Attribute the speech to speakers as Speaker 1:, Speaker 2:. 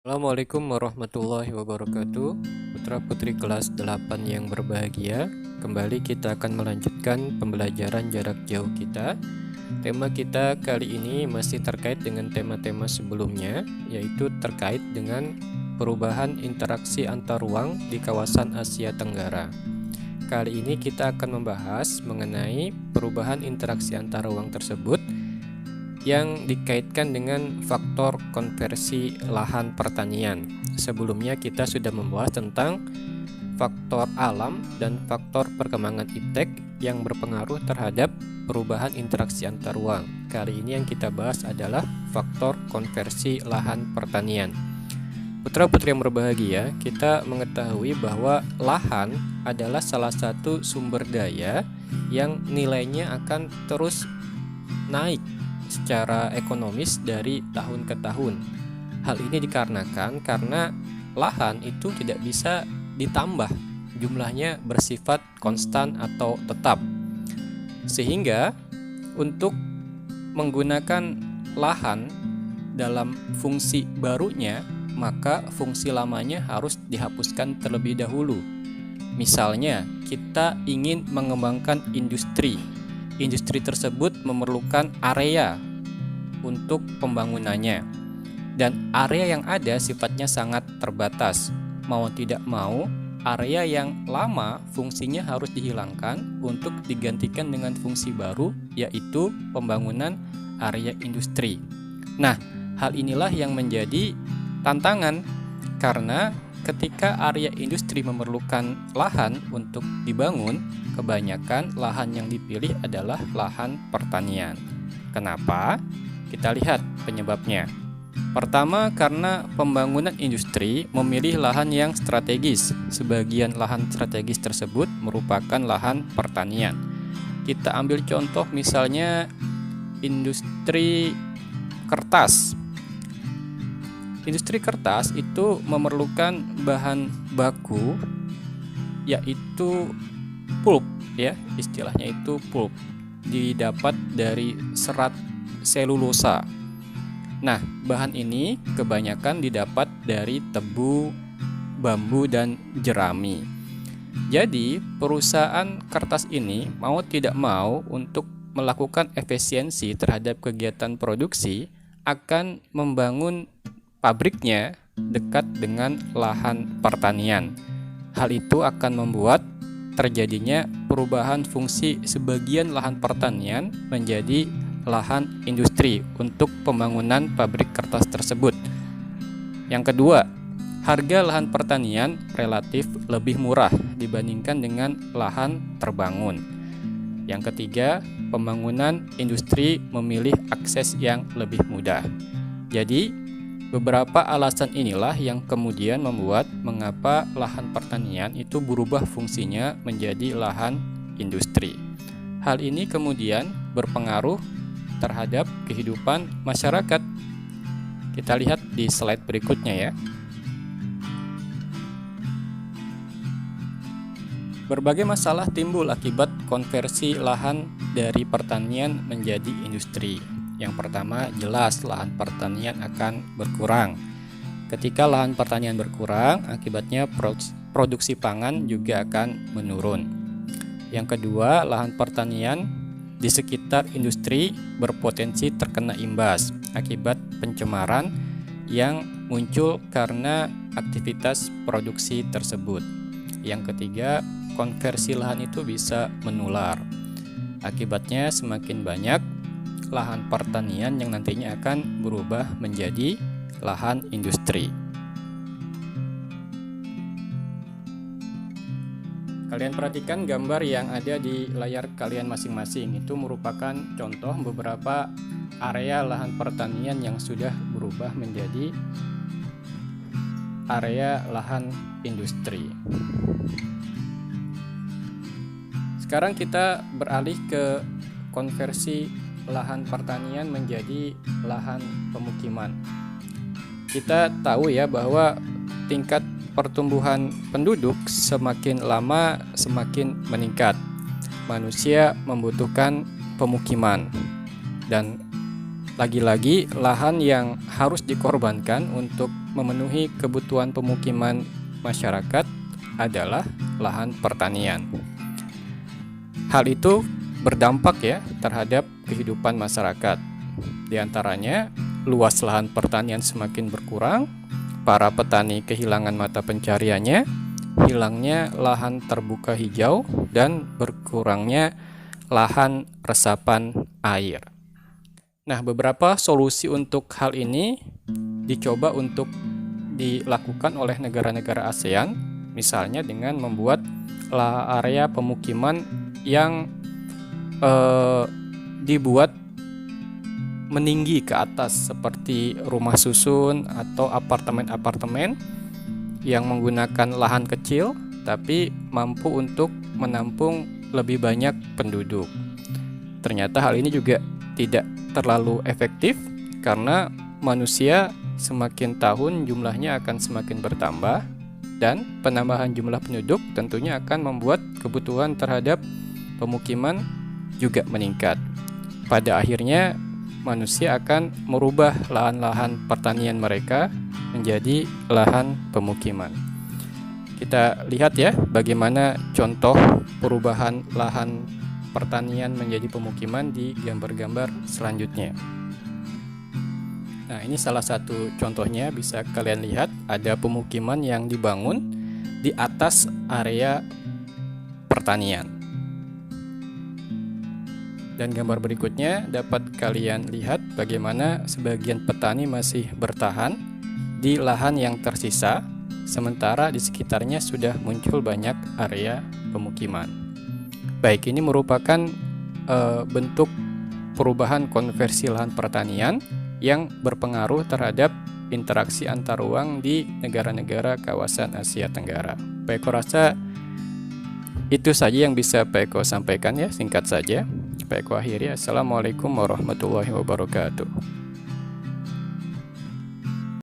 Speaker 1: Assalamualaikum warahmatullahi wabarakatuh. Putra-putri kelas 8 yang berbahagia, kembali kita akan melanjutkan pembelajaran jarak jauh kita. Tema kita kali ini masih terkait dengan tema-tema sebelumnya, yaitu terkait dengan perubahan interaksi antar ruang di kawasan Asia Tenggara. Kali ini kita akan membahas mengenai perubahan interaksi antar ruang tersebut yang dikaitkan dengan faktor konversi lahan pertanian. Sebelumnya kita sudah membahas tentang faktor alam dan faktor perkembangan iptek yang berpengaruh terhadap perubahan interaksi antar ruang. Kali ini yang kita bahas adalah faktor konversi lahan pertanian. Putra-putri yang berbahagia, kita mengetahui bahwa lahan adalah salah satu sumber daya yang nilainya akan terus naik secara ekonomis dari tahun ke tahun. Hal ini dikarenakan karena lahan itu tidak bisa ditambah, jumlahnya bersifat konstan atau tetap. Sehingga untuk menggunakan lahan dalam fungsi barunya, maka fungsi lamanya harus dihapuskan terlebih dahulu. Misalnya, kita ingin mengembangkan industri. Industri tersebut memerlukan area untuk pembangunannya, dan area yang ada sifatnya sangat terbatas. Mau tidak mau, area yang lama fungsinya harus dihilangkan untuk digantikan dengan fungsi baru, yaitu pembangunan area industri. Nah, hal inilah yang menjadi tantangan, karena ketika area industri memerlukan lahan untuk dibangun, kebanyakan lahan yang dipilih adalah lahan pertanian. Kenapa? Kita lihat penyebabnya. Pertama, karena pembangunan industri memilih lahan yang strategis. Sebagian lahan strategis tersebut merupakan lahan pertanian. Kita ambil contoh misalnya industri kertas. Industri kertas itu memerlukan bahan baku, yaitu pulp, ya, istilahnya itu pulp, didapat dari serat selulosa. Nah, bahan ini kebanyakan didapat dari tebu, bambu, dan jerami. Jadi, perusahaan kertas ini mau tidak mau untuk melakukan efisiensi terhadap kegiatan produksi akan membangun pabriknya dekat dengan lahan pertanian. Hal itu akan membuat terjadinya perubahan fungsi sebagian lahan pertanian menjadi lahan industri untuk pembangunan pabrik kertas tersebut. Yang kedua, harga lahan pertanian relatif lebih murah dibandingkan dengan lahan terbangun. Yang ketiga, pembangunan industri memilih akses yang lebih mudah. Jadi, beberapa alasan inilah yang kemudian membuat mengapa lahan pertanian itu berubah fungsinya menjadi lahan industri. Hal ini kemudian berpengaruh terhadap kehidupan masyarakat. Kita lihat di slide berikutnya ya. Berbagai masalah timbul akibat konversi lahan dari pertanian menjadi industri. Yang pertama, jelas lahan pertanian akan berkurang. Ketika lahan pertanian berkurang, akibatnya produksi pangan juga akan menurun. Yang kedua, lahan pertanian di sekitar industri berpotensi terkena imbas akibat pencemaran yang muncul karena aktivitas produksi tersebut. Yang ketiga, konversi lahan itu bisa menular. Akibatnya semakin banyak lahan pertanian yang nantinya akan berubah menjadi lahan industri. Kalian perhatikan gambar yang ada di layar kalian masing-masing. Itu merupakan contoh beberapa area lahan pertanian yang sudah berubah menjadi area lahan industri. Sekarang kita beralih ke konversi lahan pertanian menjadi lahan pemukiman. Kita tahu ya bahwa tingkat pertumbuhan penduduk semakin lama semakin meningkat. Manusia membutuhkan pemukiman, dan lagi-lagi lahan yang harus dikorbankan untuk memenuhi kebutuhan pemukiman masyarakat adalah lahan pertanian. Hal itu berdampak ya terhadap kehidupan masyarakat. Di antaranya, luas lahan pertanian semakin berkurang, para petani kehilangan mata pencariannya, hilangnya lahan terbuka hijau, dan berkurangnya lahan resapan air. Nah, beberapa solusi untuk hal ini dicoba untuk dilakukan oleh negara-negara ASEAN, misalnya dengan membuat area pemukiman yang dibuat meninggi ke atas seperti rumah susun atau apartemen-apartemen yang menggunakan lahan kecil tapi mampu untuk menampung lebih banyak penduduk. Ternyata hal ini juga tidak terlalu efektif karena manusia semakin tahun jumlahnya akan semakin bertambah dan penambahan jumlah penduduk tentunya akan membuat kebutuhan terhadap pemukiman juga meningkat. Pada akhirnya manusia akan merubah lahan-lahan pertanian mereka menjadi lahan pemukiman. Kita lihat ya bagaimana contoh perubahan lahan pertanian menjadi pemukiman di gambar-gambar selanjutnya. Nah, ini salah satu contohnya, bisa kalian lihat ada pemukiman yang dibangun di atas area pertanian. Dan gambar berikutnya dapat kalian lihat bagaimana sebagian petani masih bertahan di lahan yang tersisa, sementara di sekitarnya sudah muncul banyak area pemukiman. Baik, ini merupakan bentuk perubahan konversi lahan pertanian yang berpengaruh terhadap interaksi antar ruang di negara-negara kawasan Asia Tenggara. Pak Eko rasa itu saja yang bisa Pak Eko sampaikan ya, singkat saja. Pak Eko akhiri, Assalamualaikum warahmatullahi wabarakatuh.